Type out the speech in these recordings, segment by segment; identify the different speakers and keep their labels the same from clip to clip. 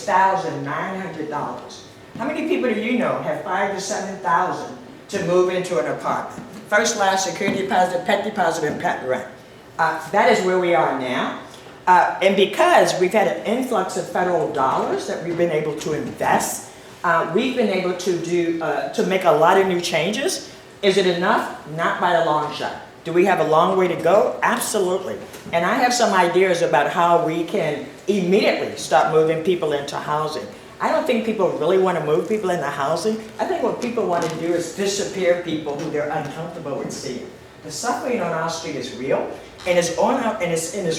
Speaker 1: $6,900. How many people do you know have $5,000 to $7,000 to move into an apartment? First, last, security deposit, pet deposit, and pet rent. That is where we are now. And because we've had an influx of federal dollars that we've been able to invest, we've been able to make a lot of new changes. Is it enough? Not by a long shot. Do we have a long way to go? Absolutely. And I have some ideas about how we can immediately start moving people into housing. I don't think people really want to move people into housing. I think what people want to do is disappear people who they're uncomfortable with seeing. The suffering on our street is real, and it's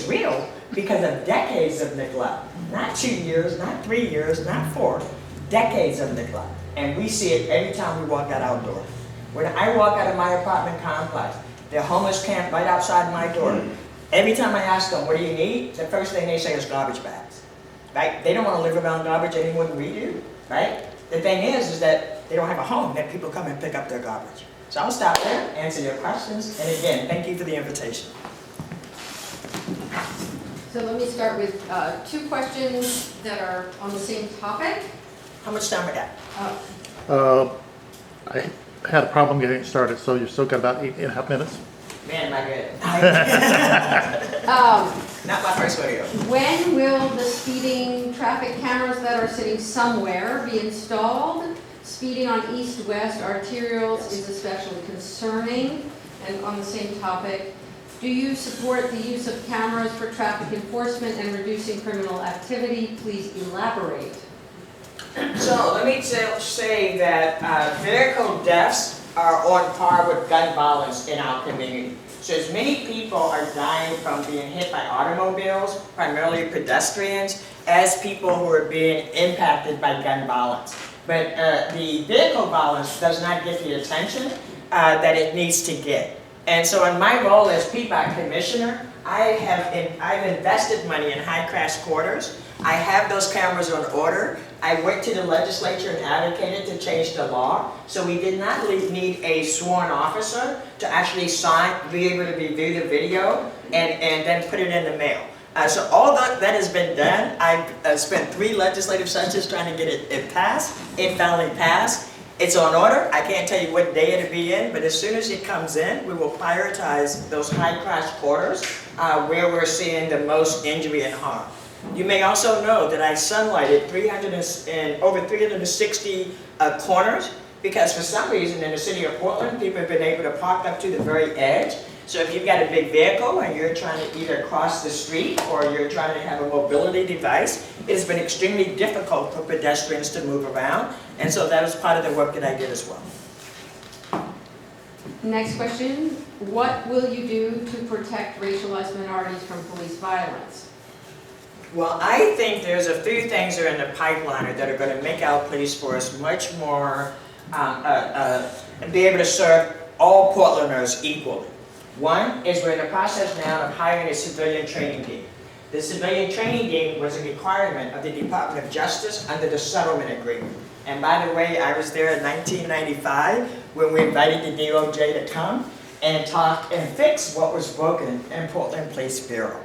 Speaker 1: real because of decades of neglect. Not 2 years, not 3 years, not 4, decades of neglect. And we see it every time we walk out our door. When I walk out of my apartment complex, the homeless camp right outside my door. Every time I ask them, what do you need? The first thing they say is garbage bags, right? They don't want to live around garbage any more than we do, right? The thing is that they don't have a home that people come and pick up their garbage. So I'll stop there, answer your questions, and again, thank you for the invitation.
Speaker 2: So let me start with 2 questions that are on the same topic.
Speaker 1: How much time we got?
Speaker 3: I had a problem getting started, so you've still got about 8.5 minutes.
Speaker 1: Man, my good.
Speaker 2: Um,
Speaker 1: Not my first video.
Speaker 2: When will the speeding traffic cameras that are sitting somewhere be installed? Speeding on east-west arterials is especially concerning. And on the same topic, do you support the use of cameras for traffic enforcement and reducing criminal activity? Please elaborate.
Speaker 1: So let me say that vehicle deaths are on par with gun violence in our community. So as many people are dying from being hit by automobiles, primarily pedestrians, as people who are being impacted by gun violence. But the vehicle violence does not get the attention that it needs to get. And so in my role as PBOT Commissioner, I've invested money in high crash quarters. I have those cameras on order. I went to the legislature and advocated to change the law. So we did not need a sworn officer to actually be able to review the video and then put it in the mail. So all that has been done. I've spent 3 legislative sessions trying to get it passed. It finally passed. It's on order. I can't tell you what day it'll be in, but as soon as it comes in, we will prioritize those high crash quarters where we're seeing the most injury and harm. You may also know that I sunlighted over 360 corners because for some reason in the city of Portland, people have been able to park up to the very edge. So if you've got a big vehicle and you're trying to either cross the street or you're trying to have a mobility device, it has been extremely difficult for pedestrians to move around. And so that was part of the work that I did as well.
Speaker 2: Next question. What will you do to protect racialized minorities from police violence?
Speaker 1: Well, I think there's a few things that are in the pipeline that are going to make our police force much more, be able to serve all Portlanders equally. One is we're in the process now of hiring a civilian training team. The civilian training team was a requirement of the Department of Justice under the settlement agreement. And by the way, I was there in 1995 when we invited the DOJ to come and talk and fix what was broken in Portland Police Bureau.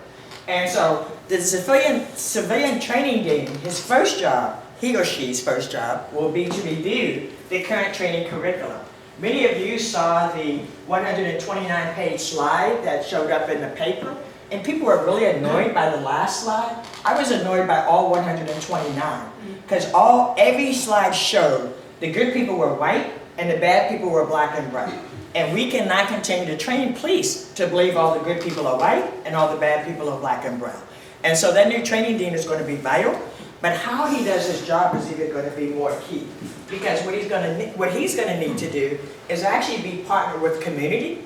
Speaker 1: And so the civilian training team, his first job, he or she's first job, will be to review the current training curriculum. Many of you saw the 129-page slide that showed up in the paper, and people were really annoyed by the last slide. I was annoyed by all 129, because every slide showed the good people were white and the bad people were black and brown. And we cannot continue to train police to believe all the good people are white and all the bad people are black and brown. And so that new training dean is going to be vital, but how he does his job is even going to be more key. Because what he's going to need to do is actually be partnered with community.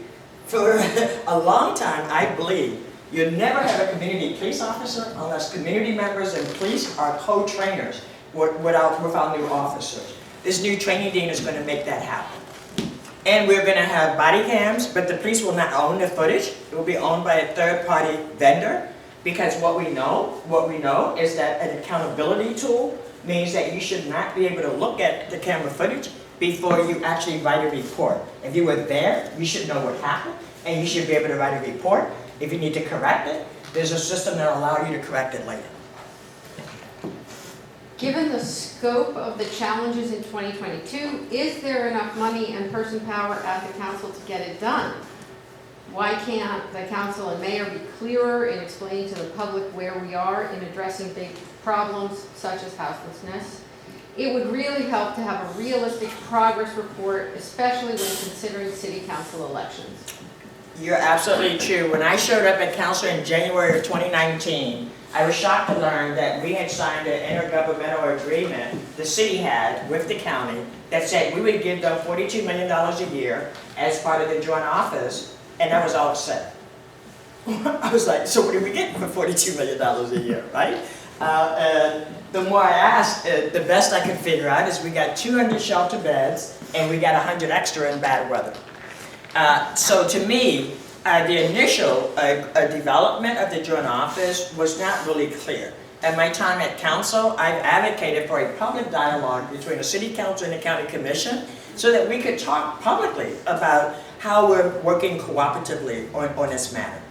Speaker 1: For a long time, I believe, you'll never have a community police officer unless community members and police are co-trainers without new officers. This new training dean is going to make that happen. And we're going to have body cams, but the police will not own the footage. It will be owned by a third-party vendor, because what we know is that an accountability tool means that you should not be able to look at the camera footage before you actually write a report. If you were there, you should know what happened, and you should be able to write a report. If you need to correct it, there's a system that will allow you to correct it later.
Speaker 2: Given the scope of the challenges in 2022, is there enough money and person power at the council to get it done? Why can't the council and mayor be clearer in explaining to the public where we are in addressing big problems such as houselessness? It would really help to have a realistic progress report, especially when considering city council elections.
Speaker 1: You're absolutely true. When I showed up at council in January of 2019, I was shocked to learn that we had signed an intergovernmental agreement, the city had, with the county, that said we would give them $42 million a year as part of the joint office, and that was all set. I was like, so what are we getting for $42 million a year, right? And the more I asked, the best I could figure out is we got 200 shelter beds, and we got 100 extra in bad weather. So to me, the initial development of the joint office was not really clear. At my time at council, I've advocated for a public dialogue between the city council and the county commission so that we could talk publicly about how we're working cooperatively on this matter.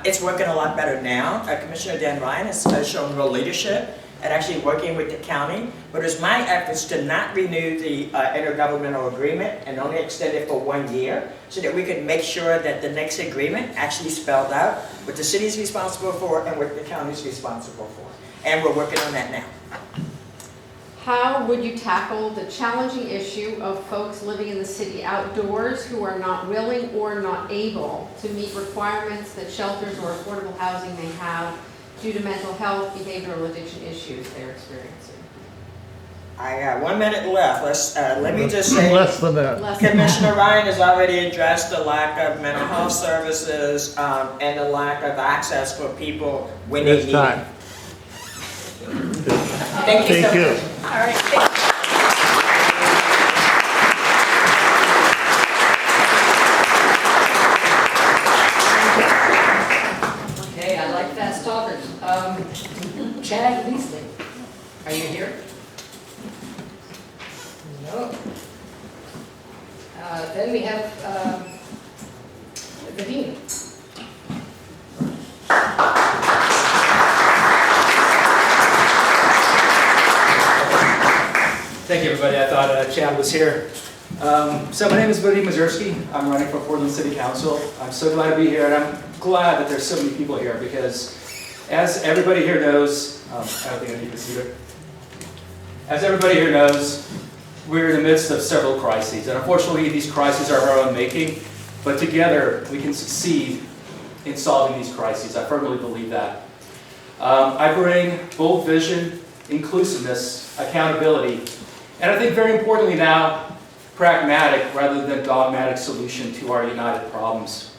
Speaker 1: It's working a lot better now. Commissioner Dan Ryan has shown real leadership at actually working with the county, but it's my efforts to not renew the intergovernmental agreement and only extend it for 1 year so that we can make sure that the next agreement actually spelled out what the city's responsible for and what the county's responsible for. And we're working on that now.
Speaker 2: How would you tackle the challenging issue of folks living in the city outdoors who are not willing or not able to meet requirements that shelters or affordable housing may have due to mental health, behavioral addiction issues they're experiencing?
Speaker 1: I got 1 minute left. Let me just say,
Speaker 3: Less than that.
Speaker 1: Commissioner Ryan has already addressed the lack of mental health services and the lack of access for people when they
Speaker 3: It's
Speaker 1: need
Speaker 3: time.
Speaker 1: it. Thank you so
Speaker 3: Thank you.
Speaker 1: much. All right. Thank you.
Speaker 4: Okay, I like fast talkers. Chad Leasley, are you here? No. Then we have the dean.
Speaker 5: Thank you, everybody. I thought Chad was here. So my name is Vadim Mazursky. I'm running for Portland City Council. I'm so glad to be here, and I'm glad that there's so many people here because, as everybody here knows, I don't think I need to see it. As everybody here knows, we're in the midst of several crises, and unfortunately, these crises are our own making. But together, we can succeed in solving these crises. I firmly believe that. I bring bold vision, inclusiveness, accountability, and I think very importantly now, pragmatic rather than dogmatic solution to our united problems.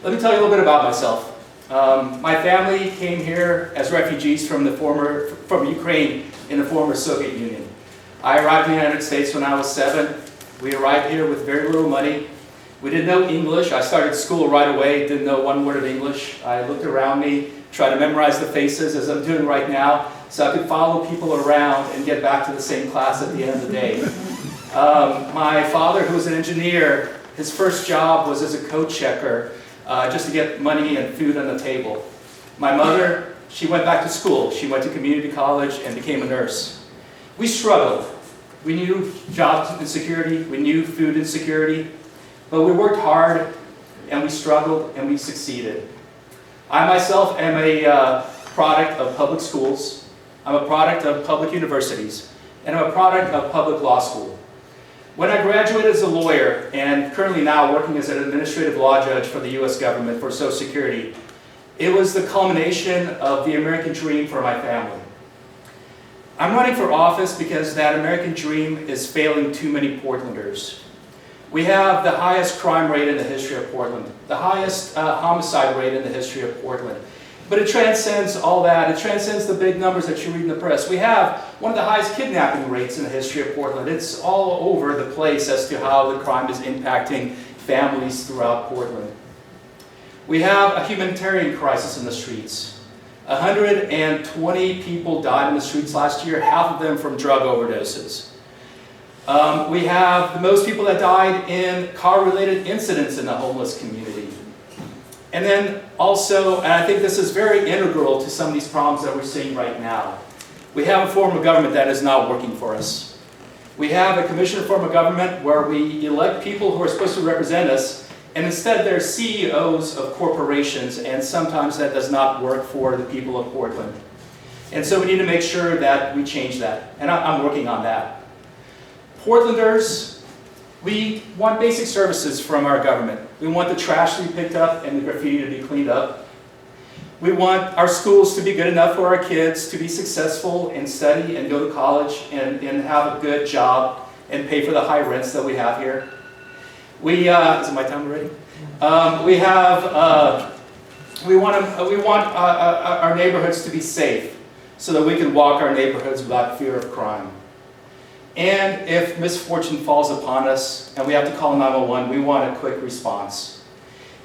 Speaker 5: Let me tell you a little bit about myself. My family came here as refugees from Ukraine in the former Soviet Union. I arrived in the United States when I was 7. We arrived here with very little money. We didn't know English. I started school right away, didn't know one word of English. I looked around me, tried to memorize the faces as I'm doing right now, so I could follow people around and get back to the same class at the end of the day. My father, who was an engineer, his first job was as a code checker, just to get money and food on the table. My mother, she went back to school. She went to community college and became a nurse. We struggled. We knew job insecurity, we knew food insecurity, but we worked hard and we struggled and we succeeded. I myself am a product of public schools. I'm a product of public universities, and I'm a product of public law school. When I graduated as a lawyer, and currently now working as an administrative law judge for the US government for Social Security, it was the culmination of the American dream for my family. I'm running for office because that American dream is failing too many Portlanders. We have the highest crime rate in the history of Portland, the highest homicide rate in the history of Portland. But it transcends all that. It transcends the big numbers that you read in the press. We have one of the highest kidnapping rates in the history of Portland. It's all over the place as to how the crime is impacting families throughout Portland. We have a humanitarian crisis in the streets. 120 people died in the streets last year, half of them from drug overdoses. We have the most people that died in car-related incidents in the homeless community. And then also, and I think this is very integral to some of these problems that we're seeing right now, We have a form of government that is not working for us. We have a commissioner form of government where we elect people who are supposed to represent us, and instead they're CEOs of corporations, and sometimes that does not work for the people of Portland. And so we need to make sure that we change that, and I'm working on that. Portlanders, we want basic services from our government. We want the trash to be picked up and the graffiti to be cleaned up. We want our schools to be good enough for our kids to be successful and study and go to college and have a good job and pay for the high rents that we have here. We, is it my time already? We want our neighborhoods to be safe so that we can walk our neighborhoods without fear of crime. And if misfortune falls upon us and we have to call 911, we want a quick response.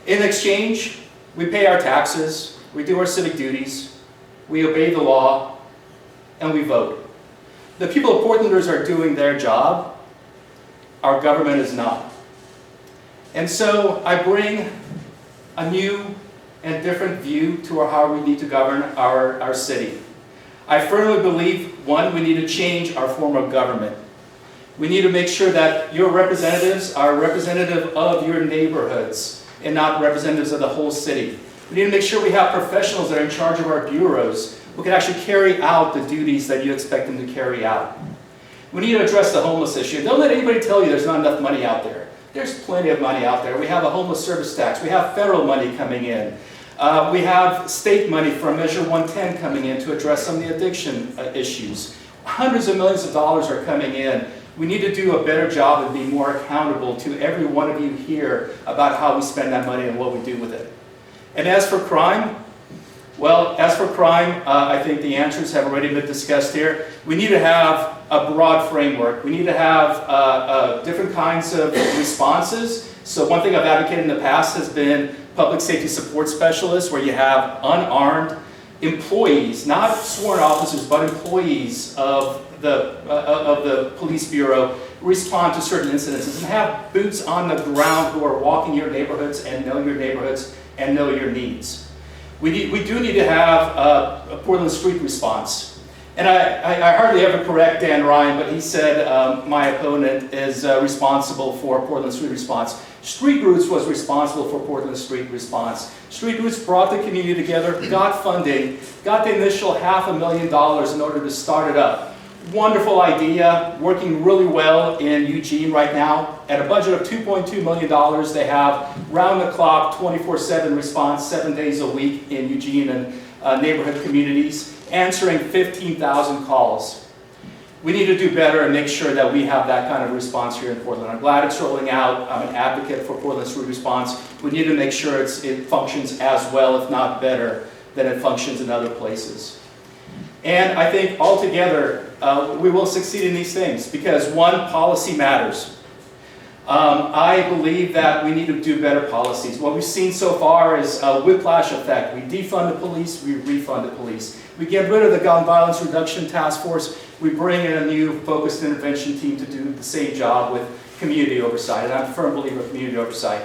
Speaker 5: In exchange, we pay our taxes, we do our civic duties, we obey the law, and we vote. The people of Portlanders are doing their job, our government is not. And so I bring a new and different view to how we need to govern our city. I firmly believe, one, we need to change our form of government. We need to make sure that your representatives are representative of your neighborhoods and not representatives of the whole city. We need to make sure we have professionals that are in charge of our bureaus who can actually carry out the duties that you expect them to carry out. We need to address the homeless issue. Don't let anybody tell you there's not enough money out there. There's plenty of money out there. We have a homeless service tax. We have federal money coming in. We have state money from Measure 110 coming in to address some of the addiction issues. Hundreds of millions of dollars are coming in. We need to do a better job and be more accountable to every one of you here about how we spend that money and what we do with it. And as for crime, well, I think the answers have already been discussed here. We need to have a broad framework. We need to have different kinds of responses. So one thing I've advocated in the past has been public safety support specialists, where you have unarmed employees, not sworn officers, but employees of the police bureau respond to certain incidences and have boots on the ground who are walking your neighborhoods and know your neighborhoods and know your needs. We do need to have a Portland street response. And I hardly ever correct Dan Ryan, but he said my opponent is responsible for Portland street response. Street Roots was responsible for Portland street response. Street Roots brought the community together, got funding, got the initial $500,000 in order to start it up. Wonderful idea, working really well in Eugene right now. At a budget of $2.2 million, they have round-the-clock, 24/7 response, 7 days a week in Eugene and neighborhood communities, answering 15,000 calls. We need to do better and make sure that we have that kind of response here in Portland. I'm glad it's rolling out. I'm an advocate for Portland street response. We need to make sure it functions as well, if not better, than it functions in other places. And I think altogether, we will succeed in these things because, one, policy matters. I believe that we need to do better policies. What we've seen so far is a whiplash effect. We defund the police, we refund the police. We get rid of the gun violence reduction task force, we bring in a new focused intervention team to do the same job with community oversight, and I'm a firm believer of community oversight.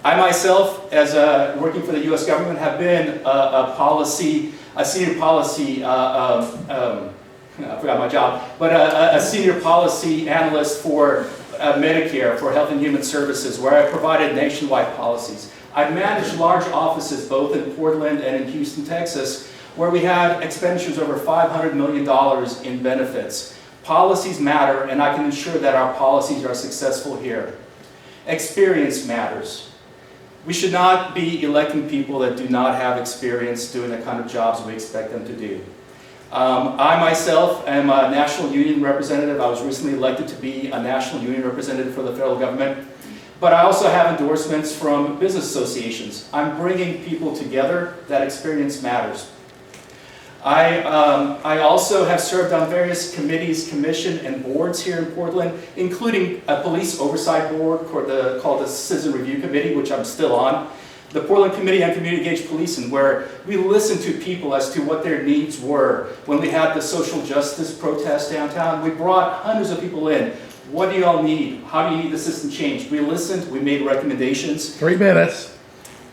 Speaker 5: I myself, as working for the U.S. government, have been a senior policy, I forgot my job, but a senior policy analyst for Medicare, for Health and Human Services, where I provided nationwide policies. I managed large offices both in Portland and in Houston, Texas, where we had expenditures over $500 million in benefits. Policies matter, and I can ensure that our policies are successful here. Experience matters. We should not be electing people that do not have experience doing the kind of jobs we expect them to do. I myself am a national union representative. I was recently elected to be a national union representative for the federal government. But I also have endorsements from business associations. I'm bringing people together. That experience matters. I also have served on various committees, commission, and boards here in Portland, including a police oversight board called the Citizen Review Committee, which I'm still on. The Portland Committee on Community Engaged Policing, where we listened to people as to what their needs were. When we had the social justice protest downtown, we brought hundreds of people in. What do y'all need? How do you need the system changed? We listened, we made recommendations.
Speaker 3: 3 minutes.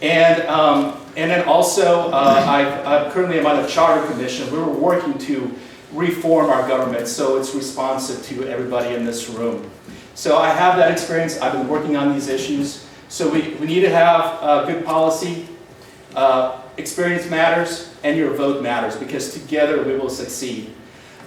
Speaker 5: And then also, I currently am on the Charter Commission. We were working to reform our government so it's responsive to everybody in this room. So I have that experience. I've been working on these issues. So we need to have good policy. Experience matters, and your vote matters, because together we will succeed.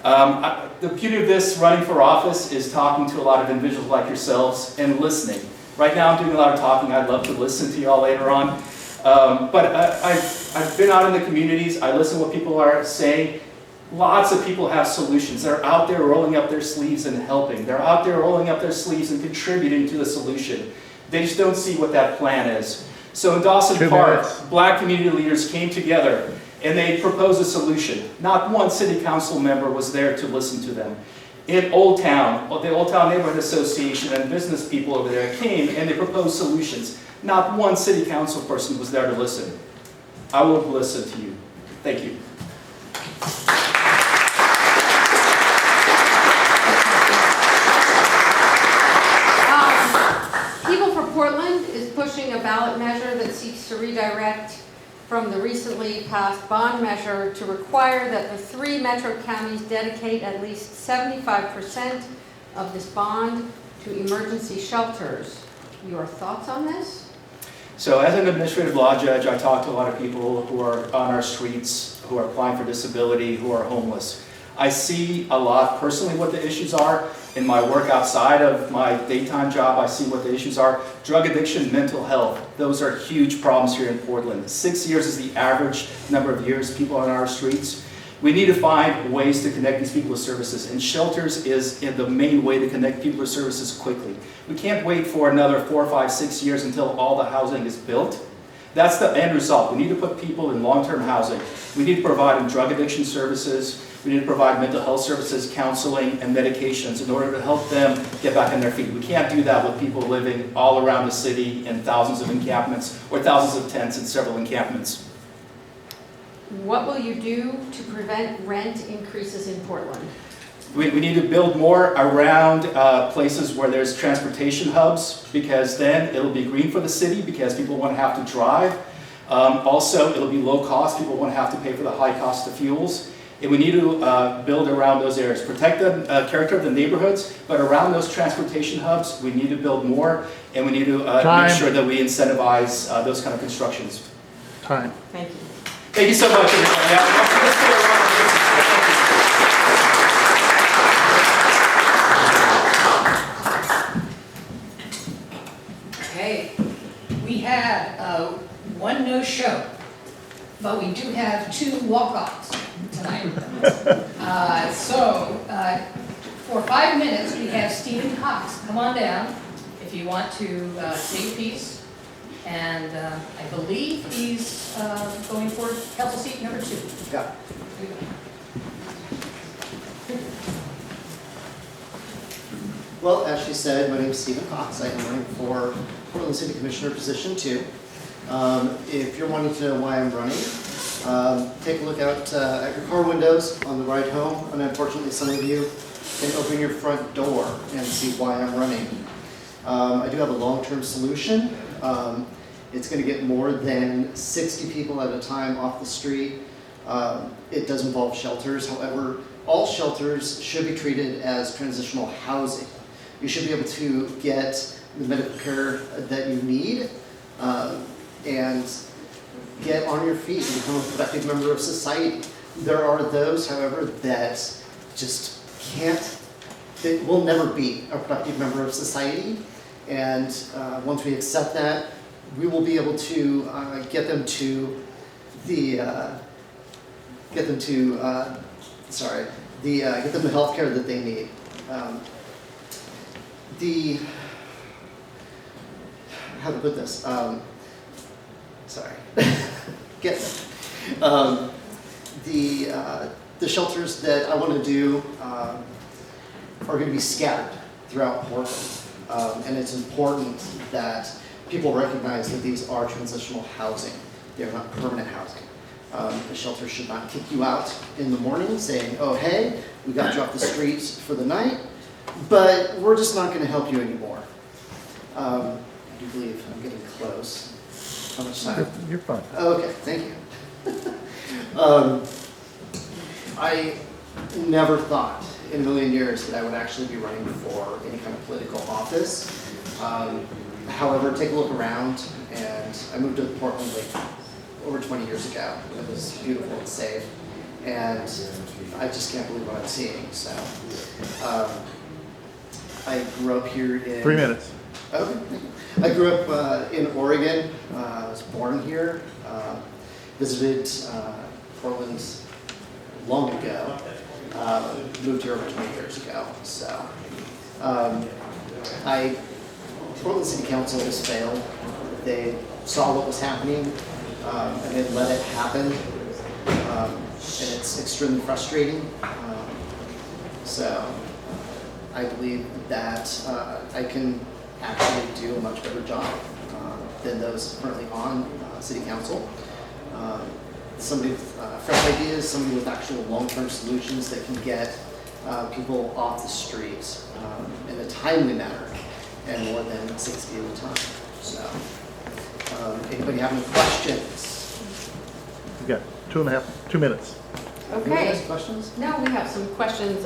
Speaker 5: The beauty of this running for office is talking to a lot of individuals like yourselves and listening. Right now I'm doing a lot of talking. I'd love to listen to y'all later on. But I've been out in the communities. I listen to what people are saying. Lots of people have solutions. They're out there rolling up their sleeves and helping. They're out there rolling up their sleeves and contributing to the solution. They just don't see what that plan is. So in Dawson
Speaker 3: 2
Speaker 5: Park,
Speaker 3: minutes.
Speaker 5: black community leaders came together and they proposed a solution. Not one city council member was there to listen to them. In Old Town, the Old Town Neighborhood Association and business people over there came and they proposed solutions. Not one city council person was there to listen. I will listen to you. Thank you.
Speaker 2: People for Portland is pushing a ballot measure that seeks to redirect from the recently passed bond measure to require that the 3 metro counties dedicate at least 75% of this bond to emergency shelters. Your thoughts on this?
Speaker 5: So as an administrative law judge, I talk to a lot of people who are on our streets, who are applying for disability, who are homeless. I see a lot personally what the issues are. In my work outside of my daytime job, I see what the issues are. Drug addiction, mental health, those are huge problems here in Portland. 6 years is the average number of years people are on our streets. We need to find ways to connect these people to services, and shelters is the main way to connect people to services quickly. We can't wait for another 4, 5, 6 years until all the housing is built. That's the end result. We need to put people in long-term housing. We need to provide them drug addiction services. We need to provide mental health services, counseling, and medications in order to help them get back on their feet. We can't do that with people living all around the city in thousands of encampments or thousands of tents in several encampments.
Speaker 2: What will you do to prevent rent increases in Portland?
Speaker 5: We need to build more around places where there's transportation hubs, because then it'll be green for the city because people won't have to drive. Also, it'll be low cost. People won't have to pay for the high cost of fuels. And we need to build around those areas, protect the character of the neighborhoods, but around those transportation hubs, we need to build more, and we need to make sure that we incentivize those kind of constructions.
Speaker 3: Time.
Speaker 2: Thank you.
Speaker 5: Thank you so much, everybody.
Speaker 4: Okay, we had one no-show, but we do have 2 walk-ons tonight. For 5 minutes, we have Stephen Cox. Come on down if you want to say a piece. And I believe he's going for council seat number 2.
Speaker 6: Yeah. Well, as she said, my name is Stephen Cox. I am running for Portland City Commissioner position 2. If you're wanting to know why I'm running, take a look out at your car windows on the ride home. And unfortunately, some of you can open your front door and see why I'm running. I do have a long-term solution. It's going to get more than 60 people at a time off the street. It does involve shelters. However, all shelters should be treated as transitional housing. You should be able to get the medical care that you need and get on your feet and become a productive member of society. There are those, however, that just can't, they will never be a productive member of society. And once we accept that, we will be able to get them the health care that they need. How to put this? The shelters that I want to do are going to be scattered throughout Portland, and it's important that people recognize that these are transitional housing. They are not permanent housing. The shelter should not kick you out in the morning saying, oh, hey, we got you off the streets for the night, but we're just not going to help you anymore. I do believe I'm getting close. How much time?
Speaker 3: You're fine.
Speaker 6: Okay, thank you. never thought in a million years that I would actually be running for any kind of political office. However, take a look around, and I moved to Portland like over 20 years ago. It was beautiful and safe, and I just can't believe what I'm seeing. So, I grew up here in
Speaker 3: 3 minutes.
Speaker 6: Okay. I grew up in Oregon. I was born here. Visited Portland long ago. Moved here over 20 years ago. So, Portland City Council has failed. They saw what was happening and they let it happen. And it's extremely frustrating. So, I believe that I can actually do a much better job than those currently on City Council. Somebody with fresh ideas, somebody with actual long-term solutions that can get people off the street in a timely manner and more than 60 at a time. So, anybody have any questions?
Speaker 3: You got 2 minutes.
Speaker 6: Anybody
Speaker 2: Okay.
Speaker 6: has questions?
Speaker 2: Now we have some questions.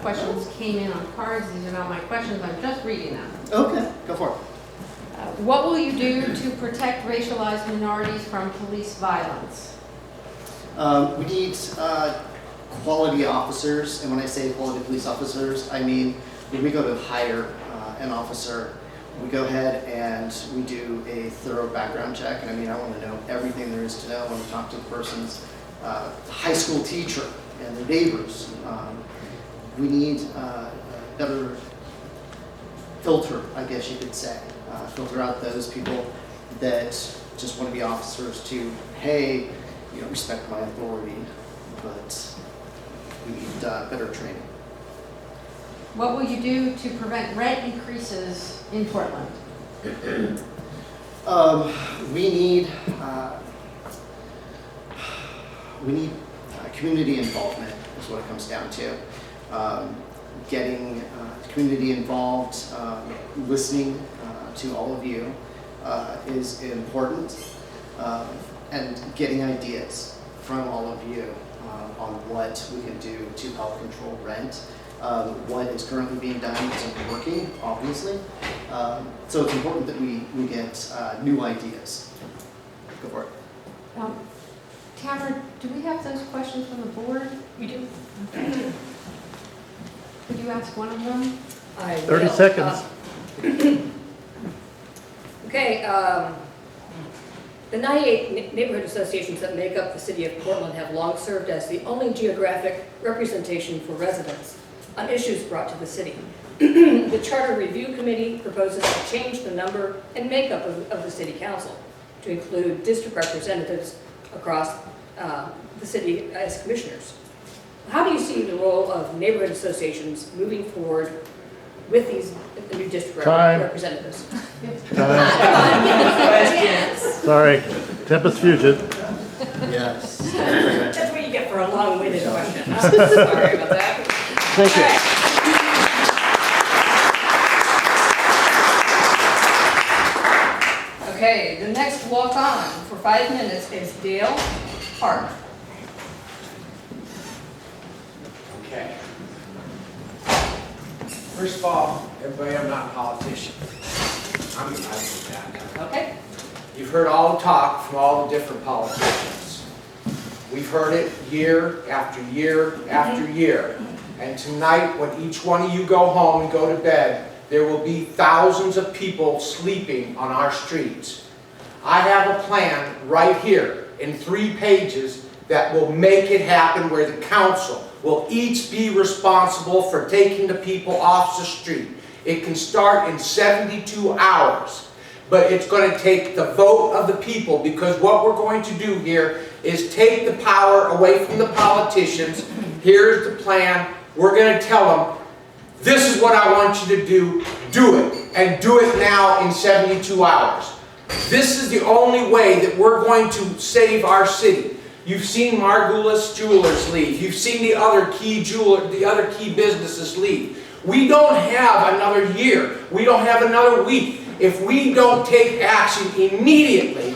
Speaker 2: Questions came in on cards. These are not my questions. I'm just reading them.
Speaker 6: Okay, go for it.
Speaker 2: What will you do to protect racialized minorities from police violence?
Speaker 6: We need quality officers, and when I say quality police officers, I mean when we go to hire an officer, we go ahead and we do a thorough background check. And I mean, I want to know everything there is to know. I want to talk to the person's high school teacher and their neighbors. We need a better filter, I guess you could say. Filter out those people that just want to be officers to, hey, you know, respect my authority, but we need better training.
Speaker 2: What will you do to prevent rent increases in Portland?
Speaker 6: We need community involvement is what it comes down to. Getting community involved, listening to all of you is important, and getting ideas from all of you on what we can do to help control rent. What is currently being done isn't working, obviously. So it's important that we get new ideas. Go for it.
Speaker 2: Tamara, do we have those questions from the board?
Speaker 4: We do.
Speaker 2: Could you ask one of them?
Speaker 4: I
Speaker 3: 30
Speaker 4: will.
Speaker 3: seconds.
Speaker 7: Okay, the 98 neighborhood associations that make up the city of Portland have long served as the only geographic representation for residents on issues brought to the city. The Charter Review Committee proposes to change the number and makeup of the city council to include district representatives across the city as commissioners. How do you see the role of neighborhood associations moving forward with these new district
Speaker 3: Time.
Speaker 7: representatives?
Speaker 3: Sorry, Tempest Fusion.
Speaker 6: Yes.
Speaker 7: That's what you get for a long-winded question. I'm sorry about that.
Speaker 3: Thank you.
Speaker 4: Okay. Okay, the next walk-on for 5 minutes is Dale Park.
Speaker 8: Okay. First of all, everybody, I'm not a politician. I'm with that.
Speaker 4: Okay?
Speaker 8: You've heard all the talk from all the different politicians. We've heard it year after year after year. And tonight, when each one of you go home and go to bed, there will be thousands of people sleeping on our streets. I have a plan right here in 3 pages that will make it happen, where the council will each be responsible for taking the people off the street. It can start in 72 hours, but it's going to take the vote of the people, because what we're going to do here is take the power away from the politicians. Here's the plan. We're going to tell them, this is what I want you to do it, and do it now in 72 hours. This is the only way that we're going to save our city. You've seen Margulis Jewelers leave. You've seen the other key businesses leave. We don't have another year. We don't have another week. If we don't take action immediately,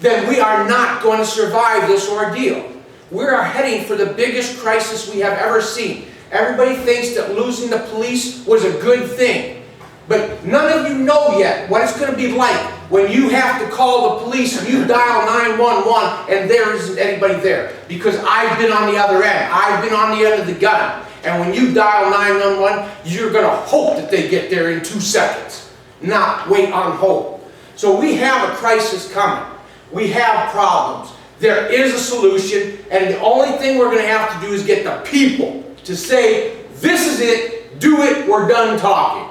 Speaker 8: then we are not going to survive this ordeal. We are heading for the biggest crisis we have ever seen. Everybody thinks that losing the police was a good thing. But none of you know yet what it's going to be like when you have to call the police and you dial 911 and there isn't anybody there. Because I've been on the other end. I've been on the end of the gun. And when you dial 911, you're going to hope that they get there in 2 seconds, not wait on hold. So we have a crisis coming. We have problems. There is a solution, and the only thing we're going to have to do is get the people to say, this is it, do it, we're done talking.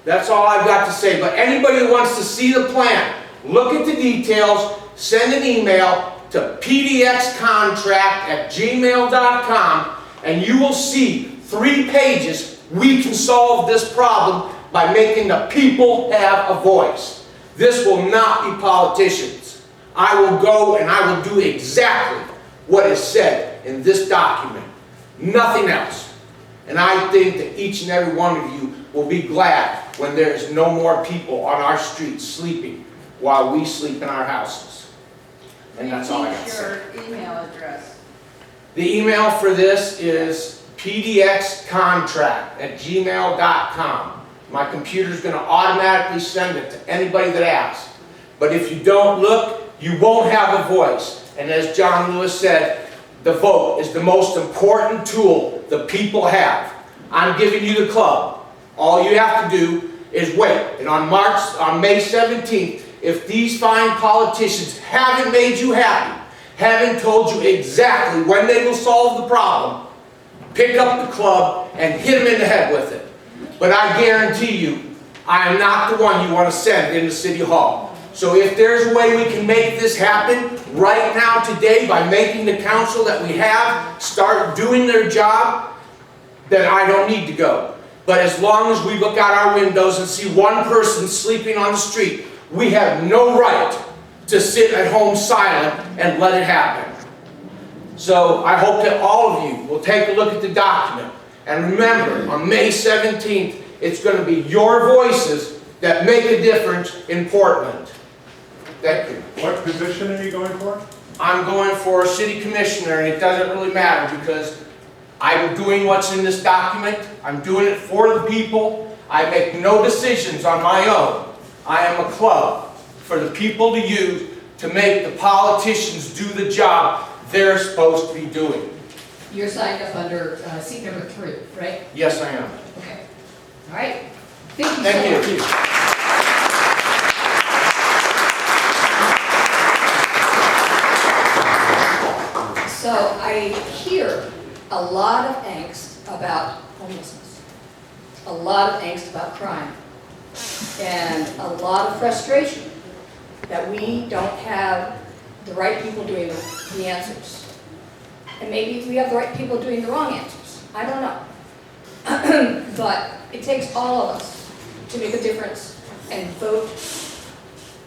Speaker 8: That's all I've got to say. But anybody who wants to see the plan, look at the details, send an email to pdxcontract@gmail.com, and you will see 3 pages. We can solve this problem by making the people have a voice. This will not be politicians. I will go and I will do exactly what is said in this document. Nothing else. And I think that each and every one of you will be glad when there is no more people on our streets sleeping while we sleep in our houses. And that's all I got to say.
Speaker 2: Your email address.
Speaker 8: The email for this is pdxcontract@gmail.com. My computer's going to automatically send it to anybody that asks. But if you don't look, you won't have a voice. And as John Lewis said, the vote is the most important tool the people have. I'm giving you the club. All you have to do is wait. And on May 17th, if these fine politicians haven't made you happy, haven't told you exactly when they will solve the problem, pick up the club and hit them in the head with it. But I guarantee you, I am not the one you want to send into City Hall. So if there's a way we can make this happen right now today by making the council that we have start doing their job, then I don't need to go. But as long as we look out our windows and see one person sleeping on the street, we have no right to sit at home silent and let it happen. So I hope that all of you will take a look at the document. And remember, on May 17th, it's going to be your voices that make a difference in Portland. Thank you.
Speaker 9: What position are you going for?
Speaker 8: I'm going for city commissioner, and it doesn't really matter because I'm doing what's in this document. I'm doing it for the people. I make no decisions on my own. I am a club for the people to use to make the politicians do the job they're supposed to be doing.
Speaker 4: You're signed up under seat number 3, right?
Speaker 8: Yes, I am.
Speaker 4: Okay. All right. Thank you so
Speaker 8: Thank
Speaker 4: much.
Speaker 8: you.
Speaker 7: So I hear a lot of angst about homelessness, a lot of angst about crime, and a lot of frustration that we don't have the right people doing the answers. And maybe we have the right people doing the wrong answers. I don't know. But it takes all of us to make a difference and vote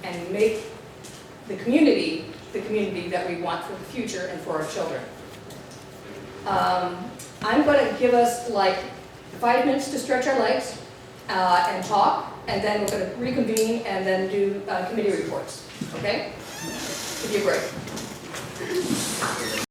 Speaker 7: and make the community that we want for the future and for our children. I'm going to give us like 5 minutes to stretch our legs and talk, and then we're going to reconvene and then do committee reports. Okay? Give you a break.